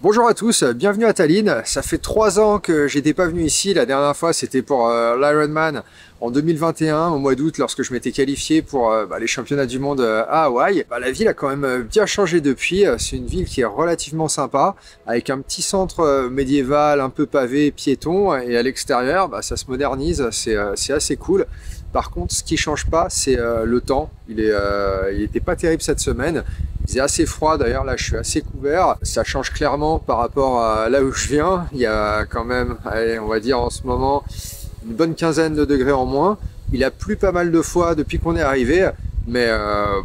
Bonjour à tous, bienvenue à Tallinn. Ça fait 3 ans que j'étais pas venu ici. La dernière fois, c'était pour l'Ironman en 2021, au mois d'août, lorsque je m'étais qualifié pour les championnats du monde à Hawaï. La ville a quand même bien changé depuis. C'est une ville qui est relativement sympa, avec un petit centre médiéval, un peu pavé, piéton, et à l'extérieur, ça se modernise. C'est assez cool. Par contre, ce qui change pas, c'est le temps. Il était pas terrible cette semaine. Il faisait assez froid, d'ailleurs là je suis assez couvert. Ça change clairement par rapport à là où je viens. Il y a quand même, allez, on va dire en ce moment, une bonne quinzaine de degrés en moins. Il a plu pas mal de fois depuis qu'on est arrivé. Mais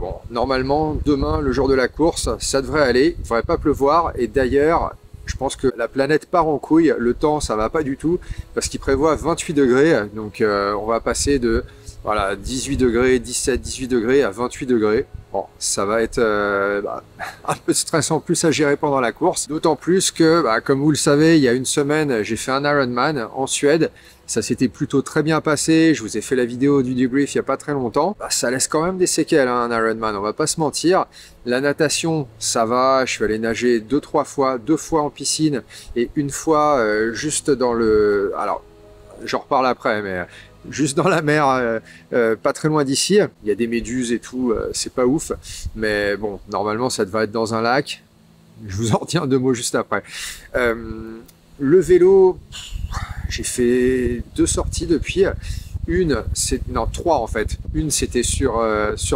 bon, normalement, demain, le jour de la course, ça devrait aller. Il ne devrait pas pleuvoir. Et d'ailleurs, je pense que la planète part en couille. Le temps, ça va pas du tout. Parce qu'il prévoit 28 degrés. Donc on va passer de 18 degrés, 17, 18 degrés à 28 degrés. Bon, ça va être un peu stressant plus à gérer pendant la course. D'autant plus que, comme vous le savez, il y a une semaine, j'ai fait un Ironman en Suède. Ça s'était plutôt très bien passé. Je vous ai fait la vidéo du débrief il n'y a pas très longtemps. Ça laisse quand même des séquelles, hein, un Ironman, on va pas se mentir. La natation, ça va. Je suis allé nager 2-3 fois, 2 fois en piscine et une fois juste dans le... Alors, j'en reparle après, mais... juste dans la mer, pas très loin d'ici. Il y a des méduses et tout, c'est pas ouf. Mais bon, normalement, ça devrait être dans un lac. Je vous en retiens 2 mots juste après. Le vélo, j'ai fait 2 sorties depuis. Non, 3 en fait. Une, c'était sur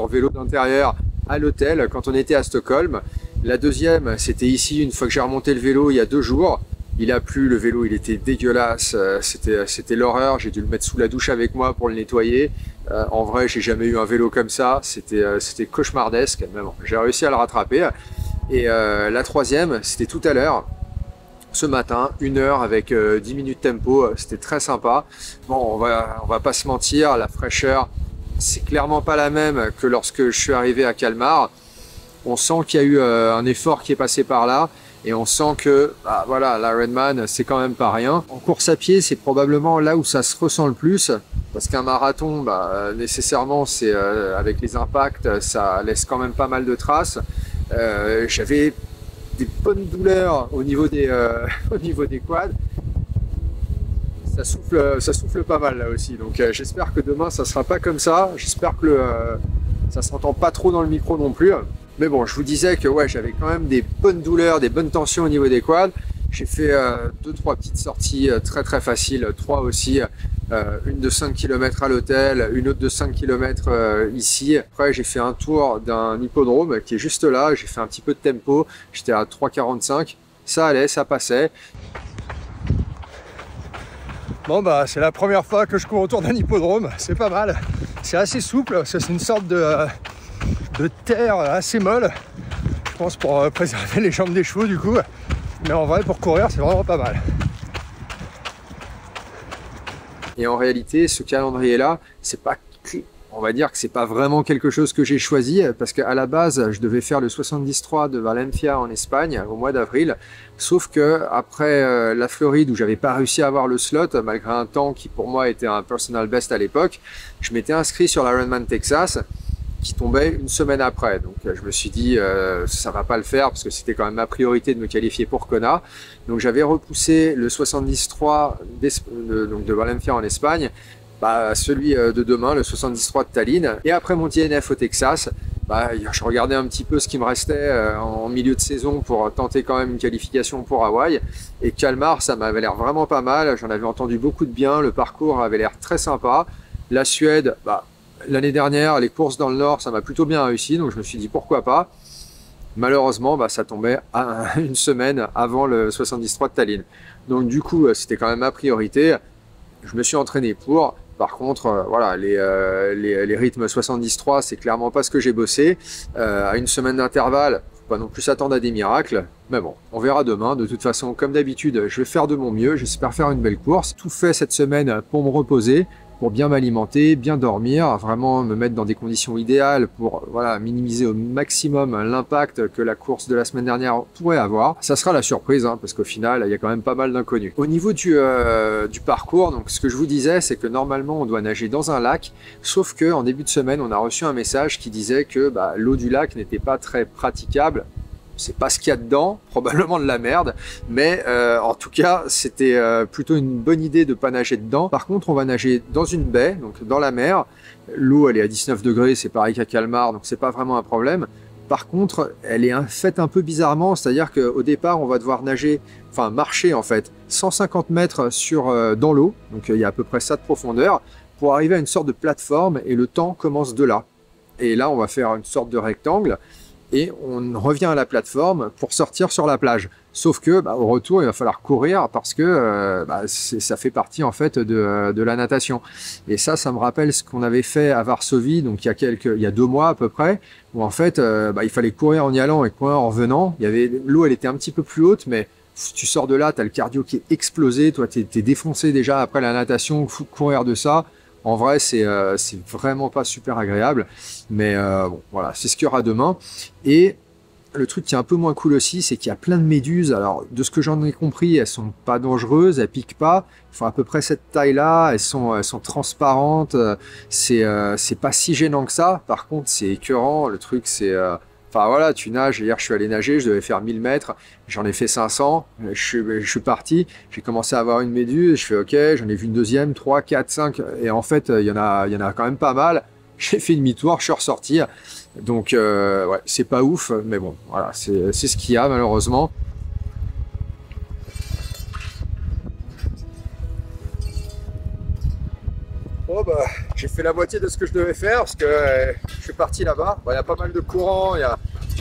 vélo d'intérieur à l'hôtel quand on était à Stockholm. La deuxième, c'était ici, une fois que j'ai remonté le vélo il y a 2 jours. Il a plu, le vélo il était dégueulasse, c'était l'horreur, j'ai dû le mettre sous la douche avec moi pour le nettoyer. En vrai, j'ai jamais eu un vélo comme ça, c'était cauchemardesque, mais bon, j'ai réussi à le rattraper. Et la troisième, c'était tout à l'heure, ce matin, 1 heure avec 10 minutes tempo, c'était très sympa. Bon, on va pas se mentir, la fraîcheur, c'est clairement pas la même que lorsque je suis arrivé à Kalmar. On sent qu'il y a eu un effort qui est passé par là. Et on sent que, l'Ironman, c'est quand même pas rien. En course à pied, c'est probablement là où ça se ressent le plus. Parce qu'un marathon, nécessairement, c'est avec les impacts, ça laisse quand même pas mal de traces. J'avais des bonnes douleurs au niveau des quads. Ça souffle pas mal là aussi. Donc j'espère que demain, ça sera pas comme ça. J'espère que ça s'entend pas trop dans le micro non plus. Mais bon, je vous disais que j'avais quand même des bonnes douleurs, des bonnes tensions au niveau des quads. J'ai fait 2-3 petites sorties très très faciles, 3 aussi. Une de 5 km à l'hôtel, une autre de 5 km ici. Après, j'ai fait un tour d'un hippodrome qui est juste là. J'ai fait un petit peu de tempo. J'étais à 3,45. Ça allait, ça passait. Bon, c'est la première fois que je cours autour d'un hippodrome. C'est pas mal. C'est assez souple. C'est une sorte de terre assez molle, je pense, pour préserver les jambes des chevaux du coup, mais en vrai pour courir c'est vraiment pas mal. Et en réalité ce calendrier là, c'est pas, on va dire que c'est pas vraiment quelque chose que j'ai choisi, parce qu'à la base je devais faire le 73 de Valencia en Espagne au mois d'avril, sauf que après la Floride où j'avais pas réussi à avoir le slot malgré un temps qui pour moi était un personal best à l'époque, je m'étais inscrit sur l'Ironman Texas qui tombait une semaine après. Donc je me suis dit ça va pas le faire parce que c'était quand même ma priorité de me qualifier pour Kona. Donc j'avais repoussé le 73 de Valencia en Espagne, celui de demain, le 73 de Tallinn. Et après mon DNF au Texas, je regardais un petit peu ce qui me restait en milieu de saison pour tenter quand même une qualification pour Hawaï. Et Kalmar, ça m'avait l'air vraiment pas mal. J'en avais entendu beaucoup de bien. Le parcours avait l'air très sympa. La Suède, l'année dernière, les courses dans le Nord, ça m'a plutôt bien réussi, donc je me suis dit pourquoi pas. Malheureusement, ça tombait à une semaine avant le 73 de Tallinn. Donc du coup, c'était quand même ma priorité. Je me suis entraîné pour. Par contre, les rythmes 73, c'est clairement pas ce que j'ai bossé. À une semaine d'intervalle, faut pas non plus s'attendre à des miracles. Mais bon, on verra demain. De toute façon, comme d'habitude, je vais faire de mon mieux. J'espère faire une belle course. Tout fait cette semaine pour me reposer, pour bien m'alimenter, bien dormir, vraiment me mettre dans des conditions idéales pour minimiser au maximum l'impact que la course de la semaine dernière pourrait avoir. Ça sera la surprise, parce qu'au final, il y a quand même pas mal d'inconnus. Au niveau du parcours, donc ce que je vous disais, c'est que normalement, on doit nager dans un lac, sauf que en début de semaine, on a reçu un message qui disait que l'eau du lac n'était pas très praticable c'est pas ce qu'il y a dedans, probablement de la merde, mais en tout cas, c'était plutôt une bonne idée de pas nager dedans. Par contre, on va nager dans une baie, donc dans la mer. L'eau, elle est à 19 degrés, c'est pareil qu'à Calmar, donc c'est pas vraiment un problème. Par contre, elle est faite un peu bizarrement, c'est-à-dire qu'au départ, on va devoir nager, enfin marcher en fait, 150 mètres dans l'eau, donc il y a à peu près ça de profondeur, pour arriver à une sorte de plateforme, et le temps commence de là. Et là, on va faire une sorte de rectangle, et on revient à la plateforme pour sortir sur la plage. Sauf que au retour, il va falloir courir parce que ça fait partie en fait de la natation. Et ça me rappelle ce qu'on avait fait à Varsovie, donc il y a 2 mois à peu près, où en fait il fallait courir en y allant et courir en revenant. L'eau, elle était un petit peu plus haute, mais tu sors de là, tu as le cardio qui est explosé, toi tu es défoncé déjà après la natation, courir de ça. En vrai, c'est vraiment pas super agréable, mais bon, voilà, c'est ce qu'il y aura demain. Et le truc qui est un peu moins cool aussi, c'est qu'il y a plein de méduses. Alors, de ce que j'en ai compris, elles sont pas dangereuses, elles piquent pas. Elles font à peu près cette taille-là, elles sont transparentes. C'est pas si gênant que ça. Par contre, c'est écœurant. Le truc, c'est enfin voilà, tu nages. Hier, je suis allé nager, je devais faire 1000 mètres. J'en ai fait 500. Je suis parti. J'ai commencé à avoir une méduse. Je fais OK, j'en ai vu une deuxième, 3, 4, 5. Et en fait, il y en a quand même pas mal. J'ai fait demi-tour, je suis ressorti. Donc, ouais, c'est pas ouf. Mais bon, voilà, c'est ce qu'il y a malheureusement. Bon j'ai fait la moitié de ce que je devais faire parce que je suis parti là-bas. Il y a pas mal de courants,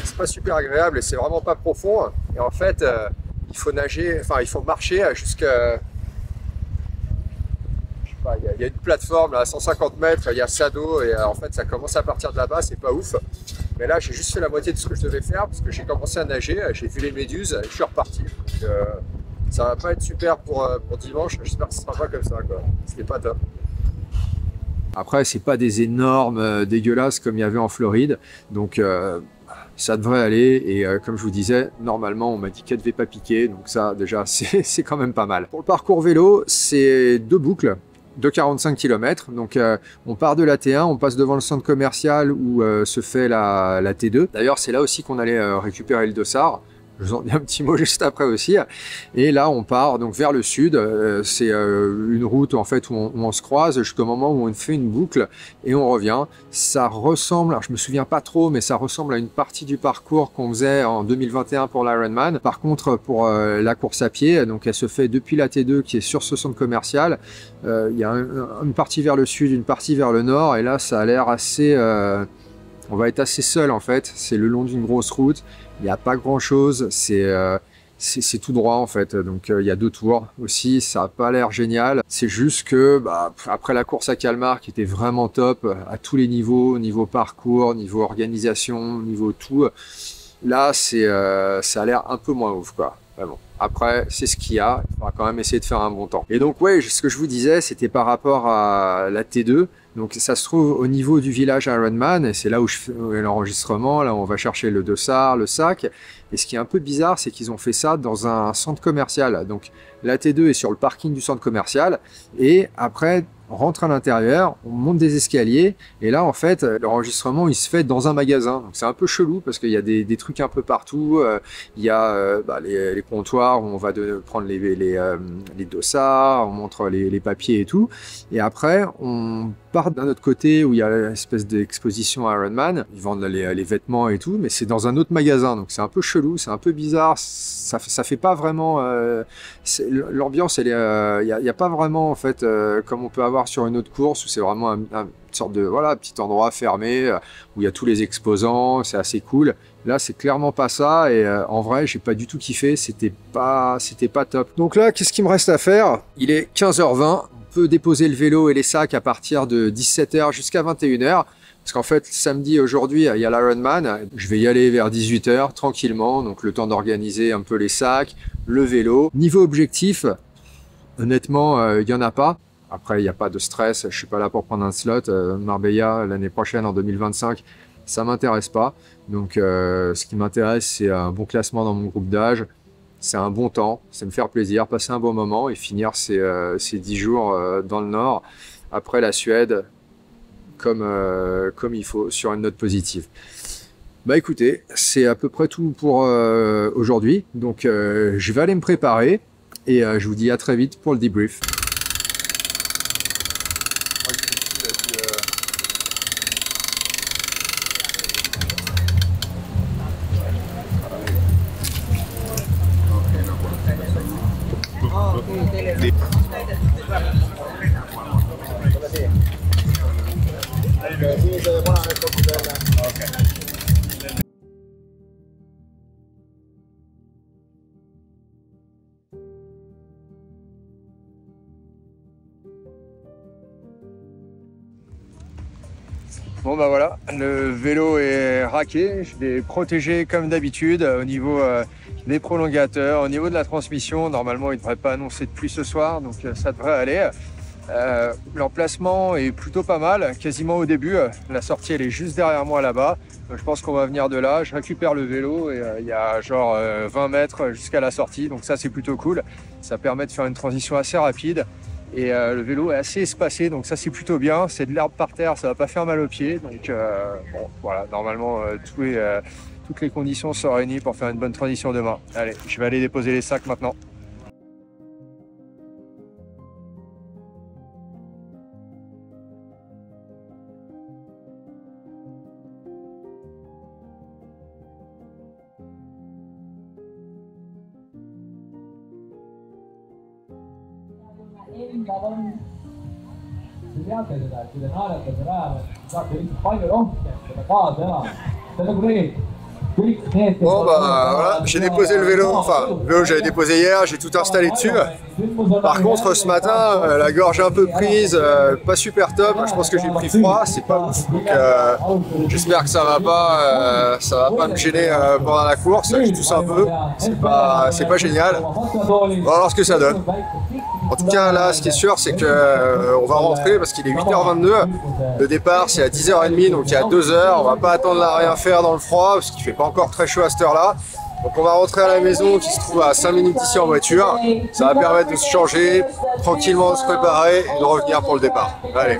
c'est pas super agréable et c'est vraiment pas profond. Et en fait, il faut nager, enfin il faut marcher jusqu'à... Il y a une plateforme là, à 150 mètres, il y a Sado et en fait ça commence à partir de là-bas, c'est pas ouf. Mais là j'ai juste fait la moitié de ce que je devais faire parce que j'ai commencé à nager, j'ai vu les méduses et je suis reparti. Donc, ça va pas être super pour dimanche, j'espère que ce sera pas comme ça quoi. C'était pas top. Après, c'est pas des énormes dégueulasses comme il y avait en Floride, donc ça devrait aller. Et comme je vous disais, normalement, on m'a dit qu'elle devait pas piquer, donc ça, déjà, c'est quand même pas mal. Pour le parcours vélo, c'est 2 boucles de 45 km. Donc, on part de la T1, on passe devant le centre commercial où se fait la T2. D'ailleurs, c'est là aussi qu'on allait récupérer le dossard. Je vous en dis un petit mot juste après aussi. Et là, on part donc vers le sud. C'est une route en fait où on se croise jusqu'au moment où on fait une boucle et on revient. Ça ressemble, alors je me souviens pas trop, mais ça ressemble à une partie du parcours qu'on faisait en 2021 pour l'Ironman. Par contre, pour la course à pied, donc elle se fait depuis la T2 qui est sur ce centre commercial. Il y a une partie vers le sud, une partie vers le nord. Et là, ça a l'air assez... on va être assez seul en fait. C'est le long d'une grosse route. Il n'y a pas grand chose, c'est tout droit en fait, donc il y a 2 tours aussi, ça n'a pas l'air génial. C'est juste que après la course à Calmar qui était vraiment top à tous les niveaux, niveau parcours, niveau organisation, niveau tout, là ça a l'air un peu moins ouf quoi. Mais bon, après c'est ce qu'il y a, il faudra quand même essayer de faire un bon temps. Et donc ouais, ce que je vous disais, c'était par rapport à la T2. Donc ça se trouve au niveau du village Ironman, et c'est là où je fais l'enregistrement, là où on va chercher le dossard, le sac. Et ce qui est un peu bizarre, c'est qu'ils ont fait ça dans un centre commercial. Donc la T2 est sur le parking du centre commercial, et après on rentre à l'intérieur, on monte des escaliers, et là en fait l'enregistrement il se fait dans un magasin. Donc c'est un peu chelou parce qu'il y a des trucs un peu partout. Il y a les comptoirs où on va prendre les dossards, on montre les papiers et tout. Et après on part d'un autre côté où il y a l'espèce d'exposition Ironman. Ils vendent les vêtements et tout, mais c'est dans un autre magasin. Donc c'est un peu chelou, c'est un peu bizarre. Ça fait pas vraiment... l'ambiance, il y a pas vraiment en fait comme on peut avoir sur une autre course où c'est vraiment une sorte de petit endroit fermé où il y a tous les exposants, c'est assez cool. Là, c'est clairement pas ça et en vrai, j'ai pas du tout kiffé, c'était pas top. Donc là, qu'est-ce qu'il me reste à faire? Il est 15h20, on peut déposer le vélo et les sacs à partir de 17h jusqu'à 21h. Parce qu'en fait, samedi, aujourd'hui, il y a l'Ironman. Je vais y aller vers 18h, tranquillement. Donc, le temps d'organiser un peu les sacs, le vélo. Niveau objectif, honnêtement, il n'y en a pas. Après, il n'y a pas de stress. Je suis pas là pour prendre un slot. Marbella, l'année prochaine, en 2025, ça m'intéresse pas. Donc, ce qui m'intéresse, c'est un bon classement dans mon groupe d'âge. C'est un bon temps. C'est me faire plaisir, passer un bon moment et finir ces 10 jours dans le Nord. Après la Suède, comme il faut, sur une note positive. Bah écoutez, c'est à peu près tout pour aujourd'hui. Donc je vais aller me préparer et je vous dis à très vite pour le debrief. Bon bah voilà, le vélo est raqué, je l'ai protégé comme d'habitude au niveau des prolongateurs, au niveau de la transmission. Normalement il ne devrait pas annoncer de pluie ce soir, donc ça devrait aller. L'emplacement est plutôt pas mal, quasiment au début. La sortie elle est juste derrière moi là-bas. Je pense qu'on va venir de là. Je récupère le vélo et il y a genre 20 mètres jusqu'à la sortie, donc ça c'est plutôt cool. Ça permet de faire une transition assez rapide. Et le vélo est assez espacé, donc ça c'est plutôt bien. C'est de l'herbe par terre, ça va pas faire mal aux pieds. Donc bon, voilà, normalement toutes les conditions sont réunies pour faire une bonne transition demain. Allez, je vais aller déposer les sacs maintenant. Bon bah voilà, j'ai déposé le vélo, enfin le vélo j'avais déposé hier, j'ai tout installé dessus. Par contre ce matin, la gorge un peu prise, pas super top, je pense que j'ai pris froid, c'est pas ouf. Donc j'espère que ça va pas me gêner pendant la course, je tousse un peu, c'est pas génial. On va voir ce que ça donne. En tout cas là ce qui est sûr c'est que on va rentrer parce qu'il est 8h22. Le départ c'est à 10h30 donc il y a 2 heures. On va pas attendre à rien faire dans le froid parce qu'il fait pas encore très chaud à cette heure là. Donc on va rentrer à la maison qui se trouve à 5 minutes d'ici en voiture. Ça va permettre de se changer, tranquillement de se préparer et de revenir pour le départ. Allez.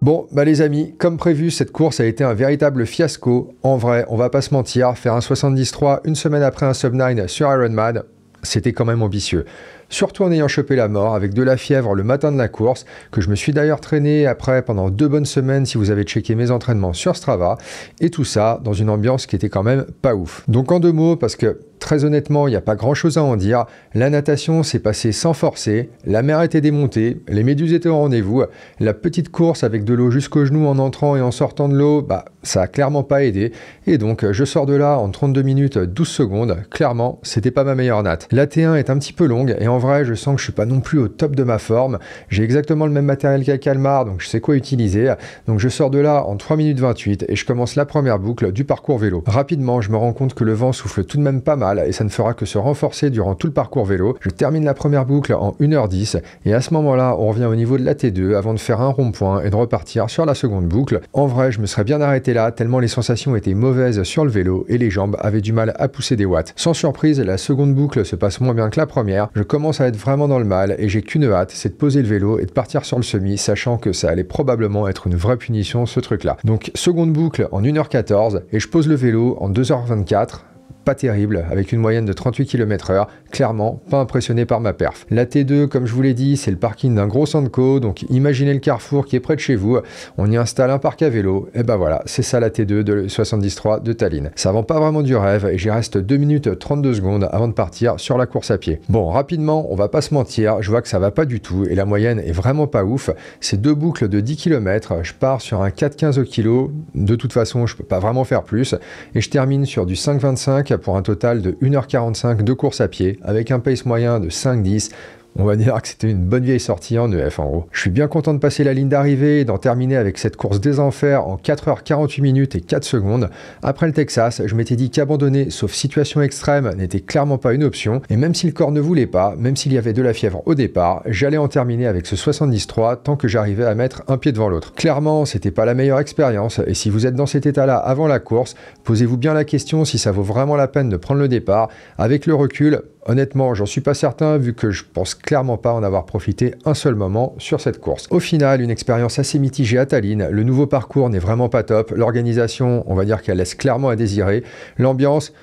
Bon, bah les amis, comme prévu, cette course a été un véritable fiasco. En vrai, on va pas se mentir, faire un 73 une semaine après un sub-9 sur Ironman, c'était quand même ambitieux. Surtout en ayant chopé la mort avec de la fièvre le matin de la course, que je me suis d'ailleurs traîné après pendant 2 bonnes semaines si vous avez checké mes entraînements sur Strava, et tout ça dans une ambiance qui était quand même pas ouf. Donc en 2 mots, parce que très honnêtement, il n'y a pas grand chose à en dire. La natation s'est passée sans forcer, la mer était démontée, les méduses étaient au rendez-vous, la petite course avec de l'eau jusqu'aux genoux en entrant et en sortant de l'eau, bah ça a clairement pas aidé. Et donc je sors de là en 32 minutes 12 secondes, clairement c'était pas ma meilleure natte. La T1 est un petit peu longue et en vrai je sens que je suis pas non plus au top de ma forme. J'ai exactement le même matériel qu'à Calmar, donc je sais quoi utiliser. Donc je sors de là en 3 minutes 28 et je commence la première boucle du parcours vélo. Rapidement je me rends compte que le vent souffle tout de même pas mal et ça ne fera que se renforcer durant tout le parcours vélo. Je termine la première boucle en 1h10 et à ce moment-là, on revient au niveau de la T2 avant de faire un rond-point et de repartir sur la seconde boucle. En vrai, je me serais bien arrêté là tellement les sensations étaient mauvaises sur le vélo et les jambes avaient du mal à pousser des watts. Sans surprise, la seconde boucle se passe moins bien que la première. Je commence à être vraiment dans le mal et j'ai qu'une hâte, c'est de poser le vélo et de partir sur le semi, sachant que ça allait probablement être une vraie punition ce truc-là. Donc seconde boucle en 1h14 et je pose le vélo en 2h24. Pas terrible, avec une moyenne de 38 km/h, clairement pas impressionné par ma perf. La T2, comme je vous l'ai dit, c'est le parking d'un gros Sandco, donc imaginez le carrefour qui est près de chez vous, on y installe un parc à vélo, et ben voilà, c'est ça la T2 de 73 de Tallinn. Ça vend pas vraiment du rêve, et j'y reste 2 minutes 32 secondes avant de partir sur la course à pied. Bon, rapidement, on va pas se mentir, je vois que ça va pas du tout, et la moyenne est vraiment pas ouf. C'est 2 boucles de 10 km, je pars sur un 4,15 au kilo, de toute façon je peux pas vraiment faire plus, et je termine sur du 5,25 pour un total de 1h45 de course à pied avec un pace moyen de 5,10. On va dire que c'était une bonne vieille sortie en EF en gros. Je suis bien content de passer la ligne d'arrivée et d'en terminer avec cette course des enfers en 4h48 minutes et 4 secondes. Après le Texas, je m'étais dit qu'abandonner, sauf situation extrême, n'était clairement pas une option. Et même si le corps ne voulait pas, même s'il y avait de la fièvre au départ, j'allais en terminer avec ce 73 tant que j'arrivais à mettre un pied devant l'autre. Clairement, c'était pas la meilleure expérience et si vous êtes dans cet état-là avant la course, posez-vous bien la question si ça vaut vraiment la peine de prendre le départ. Avec le recul, Honnêtement, j'en suis pas certain vu que je pense clairement pas en avoir profité un seul moment sur cette course. Au final, une expérience assez mitigée à Tallinn. Le nouveau parcours n'est vraiment pas top. L'organisation, on va dire qu'elle laisse clairement à désirer. L'ambiance,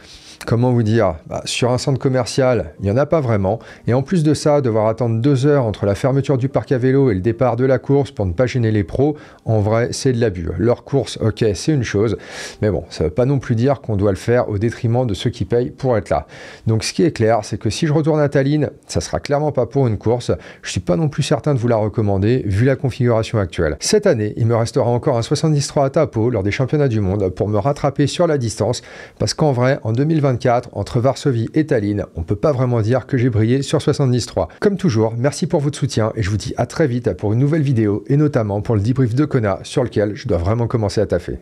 comment vous dire, sur un centre commercial, il n'y en a pas vraiment. Et en plus de ça, devoir attendre 2 heures entre la fermeture du parc à vélo et le départ de la course pour ne pas gêner les pros, en vrai, c'est de l'abus. Leur course, ok, c'est une chose, mais bon, ça ne veut pas non plus dire qu'on doit le faire au détriment de ceux qui payent pour être là. Donc ce qui est clair, c'est que si je retourne à Tallinn, ça sera clairement pas pour une course. Je suis pas non plus certain de vous la recommander, vu la configuration actuelle. Cette année, il me restera encore un 73 à Taupo lors des championnats du monde pour me rattraper sur la distance, parce qu'en vrai, en 2024, entre Varsovie et Tallinn, on peut pas vraiment dire que j'ai brillé sur 73. Comme toujours, merci pour votre soutien et je vous dis à très vite pour une nouvelle vidéo et notamment pour le debrief de Kona sur lequel je dois vraiment commencer à taffer.